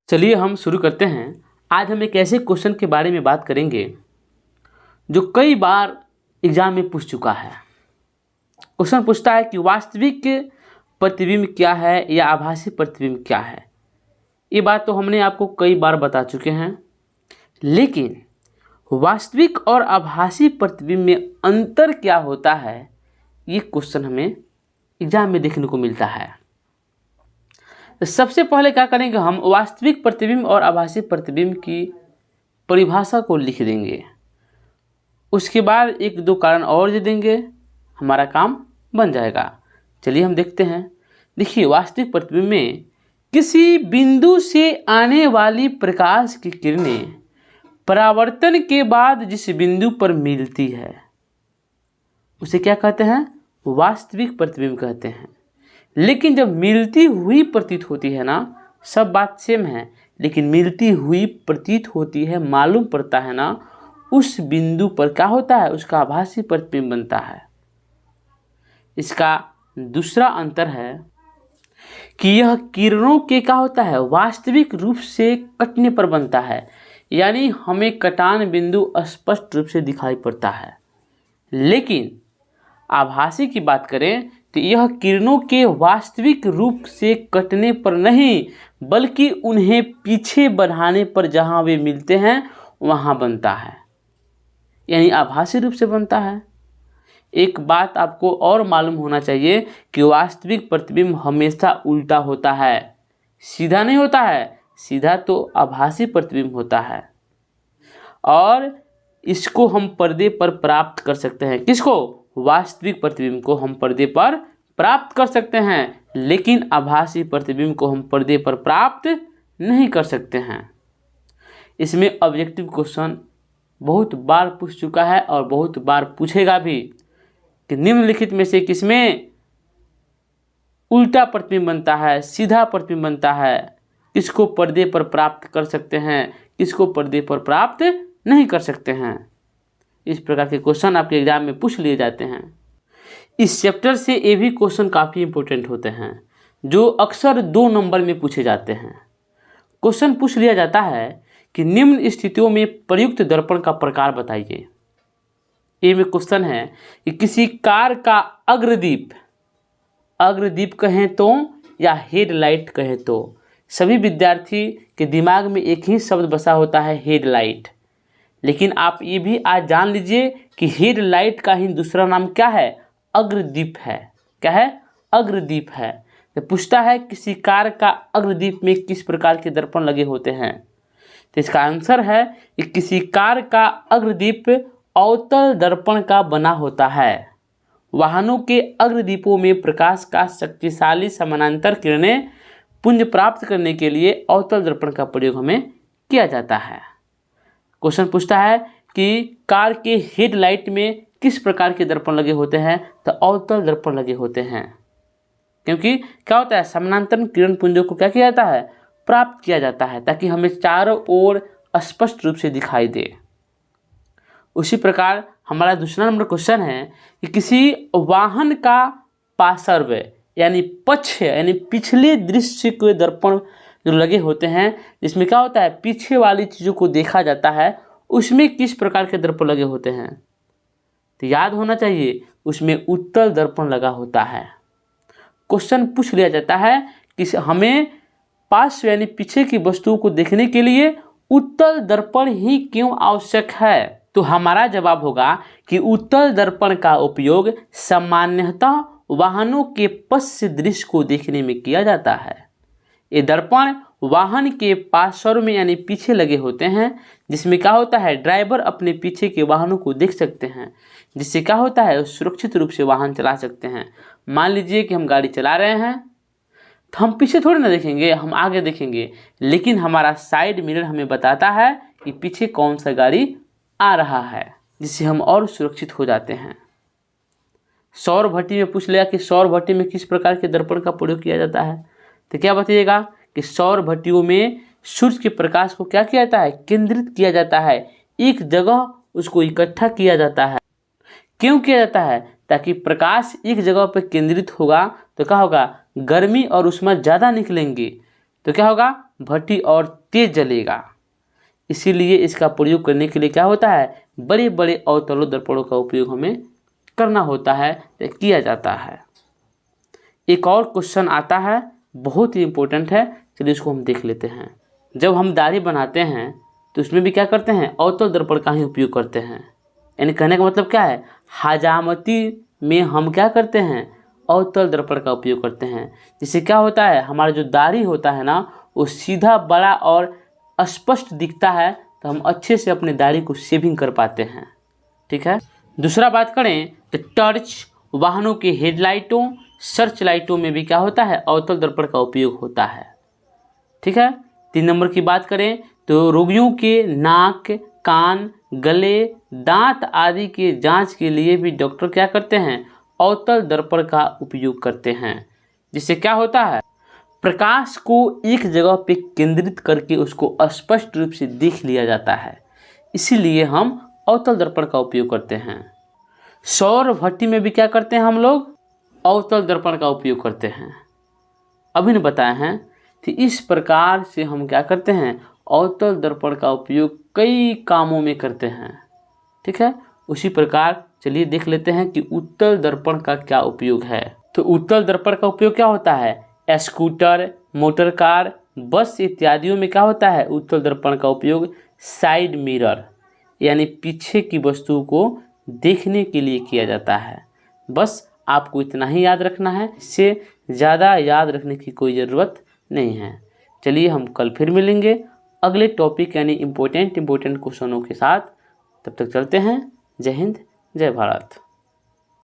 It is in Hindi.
चलिए हम शुरू करते हैं। आज हम एक ऐसे क्वेश्चन के बारे में बात करेंगे जो कई बार एग्जाम में पूछ चुका है। क्वेश्चन पूछता है कि वास्तविक प्रतिबिंब क्या है या आभासी प्रतिबिंब क्या है। ये बात तो हमने आपको कई बार बता चुके हैं, लेकिन वास्तविक और आभासी प्रतिबिंब में अंतर क्या होता है, ये क्वेश्चन हमें एग्जाम में देखने को मिलता है। तो सबसे पहले क्या करेंगे, हम वास्तविक प्रतिबिंब और आभासी प्रतिबिंब की परिभाषा को लिख देंगे। उसके बाद एक दो कारण और दे देंगे, हमारा काम बन जाएगा। चलिए हम देखते हैं। देखिए, वास्तविक प्रतिबिंब में किसी बिंदु से आने वाली प्रकाश की किरणें परावर्तन के बाद जिस बिंदु पर मिलती है उसे क्या कहते हैं, वास्तविक प्रतिबिंब कहते हैं। लेकिन जब मिलती हुई प्रतीत होती है ना, सब बात सेम है, लेकिन मिलती हुई प्रतीत होती है, मालूम पड़ता है ना, उस बिंदु पर क्या होता है, उसका आभासी प्रतिबिंब बनता है। इसका दूसरा अंतर है कि यह किरणों के क्या होता है, वास्तविक रूप से कटने पर बनता है, यानी हमें कटान बिंदु स्पष्ट रूप से दिखाई पड़ता है। लेकिन आभासी की बात करें तो यह किरणों के वास्तविक रूप से कटने पर नहीं, बल्कि उन्हें पीछे बढ़ाने पर जहां वे मिलते हैं वहां बनता है, यानी आभासी रूप से बनता है। एक बात आपको और मालूम होना चाहिए कि वास्तविक प्रतिबिंब हमेशा उल्टा होता है, सीधा नहीं होता है। सीधा तो आभासी प्रतिबिंब होता है, और इसको हम पर्दे पर प्राप्त कर सकते हैं। किसको? वास्तविक प्रतिबिंब को हम पर्दे पर प्राप्त कर सकते हैं, लेकिन आभासी प्रतिबिंब को हम पर्दे पर प्राप्त नहीं कर सकते हैं। इसमें ऑब्जेक्टिव क्वेश्चन बहुत बार पूछ चुका है और बहुत बार पूछेगा भी कि निम्नलिखित में से किसमें उल्टा प्रतिबिंब बनता है, सीधा प्रतिबिंब बनता है, किसको पर्दे पर प्राप्त कर सकते हैं, किसको पर्दे पर प्राप्त नहीं कर सकते हैं। इस प्रकार के क्वेश्चन आपके एग्जाम में पूछ लिए जाते हैं। इस चैप्टर से ये भी क्वेश्चन काफ़ी इंपॉर्टेंट होते हैं, जो अक्सर 2 नंबर में पूछे जाते हैं। क्वेश्चन पूछ लिया जाता है कि निम्न स्थितियों में प्रयुक्त दर्पण का प्रकार बताइए। ये में क्वेश्चन है कि किसी कार का अग्रदीप, अग्रदीप कहें तो या हेडलाइट कहें तो, सभी विद्यार्थी के दिमाग में एक ही शब्द बसा होता है, हेडलाइट। लेकिन आप ये भी आज जान लीजिए कि हेडलाइट का ही दूसरा नाम क्या है, अग्रदीप है। क्या है? अग्रदीप है। तो पूछता है किसी कार का अग्रदीप में किस प्रकार के दर्पण लगे होते हैं, तो इसका आंसर है कि किसी कार का अग्रदीप अवतल दर्पण का बना होता है। वाहनों के अग्रदीपों में प्रकाश का शक्तिशाली समानांतर किरणें पुंज प्राप्त करने के लिए अवतल दर्पण का प्रयोग हमें किया जाता है। क्वेश्चन पूछता है कि कार के हेडलाइट में किस प्रकार के दर्पण लगे होते हैं, तो अवतल दर्पण लगे होते हैं, क्योंकि क्या होता है, समानांतर किरण पुंजों को क्या किया जाता है, प्राप्त किया जाता है, ताकि हमें चारों ओर स्पष्ट रूप से दिखाई दे। उसी प्रकार हमारा दूसरा नंबर क्वेश्चन है कि किसी वाहन का पार्श्व यानी पक्ष, यानी पिछले दृश्य के दर्पण जो लगे होते हैं, जिसमें क्या होता है, पीछे वाली चीज़ों को देखा जाता है, उसमें किस प्रकार के दर्पण लगे होते हैं, तो याद होना चाहिए उसमें उत्तल दर्पण लगा होता है। क्वेश्चन पूछ लिया जाता है कि हमें पार्श्व यानी पीछे की वस्तुओं को देखने के लिए उत्तल दर्पण ही क्यों आवश्यक है, तो हमारा जवाब होगा कि उत्तल दर्पण का उपयोग सामान्यतः वाहनों के पश्च दृश्य को देखने में किया जाता है। ये दर्पण वाहन के पार्श्व में यानी पीछे लगे होते हैं, जिसमें क्या होता है, ड्राइवर अपने पीछे के वाहनों को देख सकते हैं, जिससे क्या होता है, सुरक्षित रूप से वाहन चला सकते हैं। मान लीजिए कि हम गाड़ी चला रहे हैं, तो हम पीछे थोड़ी ना देखेंगे, हम आगे देखेंगे, लेकिन हमारा साइड मिरर हमें बताता है कि पीछे कौन सा गाड़ी आ रहा है, जिससे हम और सुरक्षित हो जाते हैं। सौर भट्टी में पूछ लिया कि सौर भट्टी में किस प्रकार के दर्पण का प्रयोग किया जाता है, तो क्या बताइएगा कि सौर भट्टियों में सूर्य के प्रकाश को क्या किया जाता है, केंद्रित किया जाता है, एक जगह उसको इकट्ठा किया जाता है। क्यों किया जाता है? ताकि प्रकाश एक जगह पर केंद्रित होगा तो क्या होगा, गर्मी और उष्मा ज़्यादा निकलेंगे, तो क्या होगा, भट्टी और तेज जलेगा। इसीलिए इसका प्रयोग करने के लिए क्या होता है, बड़े बड़े अवतल दर्पणों का उपयोग हमें करना होता है, किया जाता है। एक और क्वेश्चन आता है, बहुत ही इम्पोर्टेंट है, चलिए इसको हम देख लेते हैं। जब हम दाढ़ी बनाते हैं तो उसमें भी क्या करते हैं, अवतल दर्पण का ही उपयोग करते हैं। यानी कहने का मतलब क्या है, हजामती में हम क्या करते हैं, अवतल दर्पण का उपयोग करते हैं। जिससे क्या होता है, हमारा जो दाढ़ी होता है ना, वो सीधा, बड़ा और स्पष्ट दिखता है, तो हम अच्छे से अपने दाढ़ी को शेविंग कर पाते हैं। ठीक है। दूसरा बात करें तो टॉर्च, वाहनों के हेडलाइटों, सर्च लाइटों में भी क्या होता है, अवतल दर्पण का उपयोग होता है। ठीक है। 3 नंबर की बात करें तो रोगियों के नाक, कान, गले, दांत आदि के जांच के लिए भी डॉक्टर क्या करते हैं, अवतल दर्पण का उपयोग करते हैं। जिससे क्या होता है, प्रकाश को एक जगह पे केंद्रित करके उसको स्पष्ट रूप से देख लिया जाता है। इसीलिए हम अवतल दर्पण का उपयोग करते हैं। सौर भट्टी में भी क्या करते हैं हम लोग, अवतल दर्पण का उपयोग करते हैं। अभी ने बताया है कि इस प्रकार से हम क्या करते हैं, अवतल दर्पण का उपयोग कई कामों में करते हैं। ठीक है। उसी प्रकार चलिए देख लेते हैं कि उत्तल दर्पण का क्या उपयोग है। तो उत्तल दर्पण का उपयोग क्या होता है, स्कूटर, मोटर कार, बस इत्यादियों में क्या होता है, उत्तल दर्पण का उपयोग साइड मिरर यानी पीछे की वस्तु को देखने के लिए किया जाता है। बस आपको इतना ही याद रखना है, इससे ज़्यादा याद रखने की कोई ज़रूरत नहीं है। चलिए हम कल फिर मिलेंगे अगले टॉपिक यानी इम्पोर्टेंट क्वेश्चनों के साथ। तब तक चलते हैं। जय हिंद, जय भारत।